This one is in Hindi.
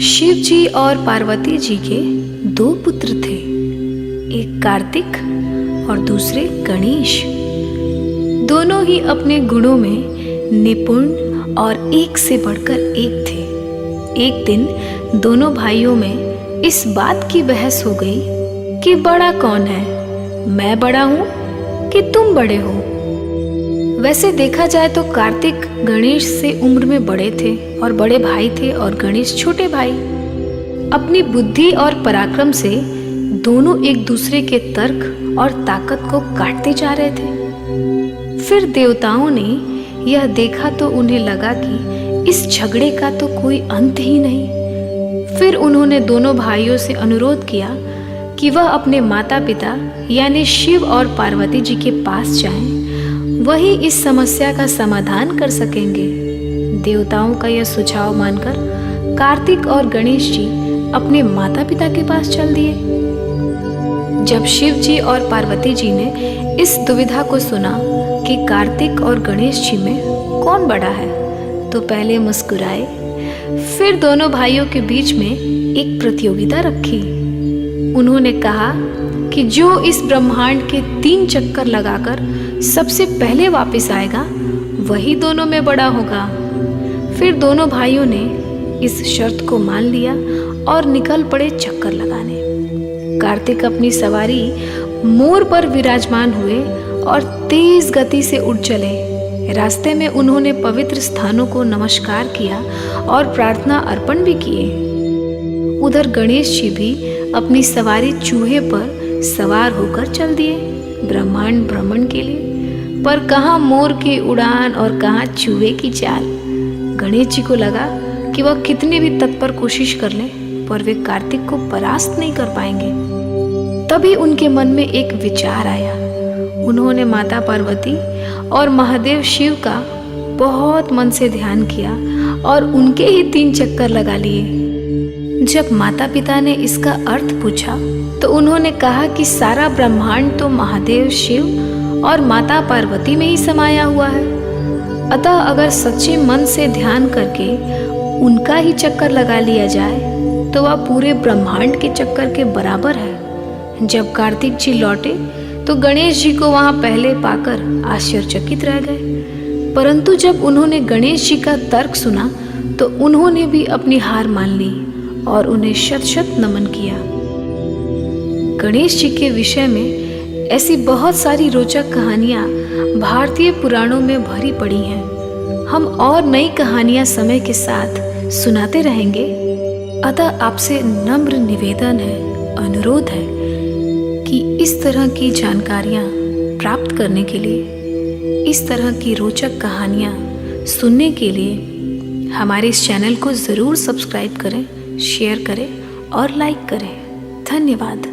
शिव जी और पार्वती जी के दो पुत्र थे, एक कार्तिक और दूसरे गणेश। दोनों ही अपने गुणों में निपुण और एक से बढ़कर एक थे। एक दिन दोनों भाइयों में इस बात की बहस हो गई कि बड़ा कौन है, मैं बड़ा हूं कि तुम बड़े हो। वैसे देखा जाए तो कार्तिक गणेश से उम्र में बड़े थे और बड़े भाई थे और गणेश छोटे भाई। अपनी बुद्धि और पराक्रम से दोनों एक दूसरे के तर्क और ताकत को काटते जा रहे थे। फिर देवताओं ने यह देखा तो उन्हें लगा कि इस झगड़े का तो कोई अंत ही नहीं। फिर उन्होंने दोनों भाइयों से अनुरोध किया कि वह अपने माता पिता यानी शिव और पार्वती जी के पास जाएं, वही इस समस्या का समाधान कर सकेंगे। देवताओं का यह सुझाव मानकर कार्तिक और गणेश जी अपने माता पिता के पास चल दिए। जब शिव जी और पार्वती जी ने इस दुविधा को सुना कि कार्तिक और गणेश जी में कौन बड़ा है, तो पहले मुस्कुराए, फिर दोनों भाइयों के बीच में एक प्रतियोगिता रखी। उन्होंने कहा कि जो इस ब्रह्मांड के 3 चक्कर लगाकर सबसे पहले वापस आएगा वही दोनों में बड़ा होगा। फिर दोनों भाइयों ने इस शर्त को मान लिया और निकल पड़े चक्कर लगाने। कार्तिक अपनी सवारी मोर पर विराजमान हुए और तेज गति से उड़ चले। रास्ते में उन्होंने पवित्र स्थानों को नमस्कार किया और प्रार्थना अर्पण भी किए। उधर गणेश जी भी अपनी सवारी चूहे पर सवार होकर चल दिए ब्रह्मांड भ्रमण के लिए। पर कहाँ मोर की उड़ान और कहाँ चूहे की चाल। गणेश जी को लगा कि वह कितने भी तत्पर कोशिश कर लें पर वे कार्तिक को परास्त नहीं कर पाएंगे। तभी उनके मन में एक विचार आया। उन्होंने माता पार्वती और महादेव शिव का बहुत मन से ध्यान किया और उनके ही 3 चक्कर लगा लिए। जब माता पिता ने इसका अर्थ पूछा तो उन्होंने कहा कि सारा ब्रह्मांड तो महादेव शिव और माता पार्वती में ही समाया हुआ है। अतः अगर सच्चे मन से ध्यान करके उनका ही चक्कर लगा लिया जाए तो वह पूरे ब्रह्मांड के चक्कर के बराबर है। जब कार्तिक जी लौटे तो गणेश जी को वहां पहले पाकर आश्चर्यचकित रह गए। परंतु जब उन्होंने गणेश जी का तर्क सुना तो उन्होंने भी अपनी हार मान ली और उन्हें शत शत नमन किया। गणेश जी के विषय में ऐसी बहुत सारी रोचक कहानियां भारतीय पुराणों में भरी पड़ी हैं। हम और नई कहानियां समय के साथ सुनाते रहेंगे। अतः आपसे नम्र निवेदन है, अनुरोध है कि इस तरह की जानकारियां प्राप्त करने के लिए, इस तरह की रोचक कहानियां सुनने के लिए हमारे इस चैनल को ज़रूर सब्सक्राइब करें, शेयर करें और लाइक करें। धन्यवाद।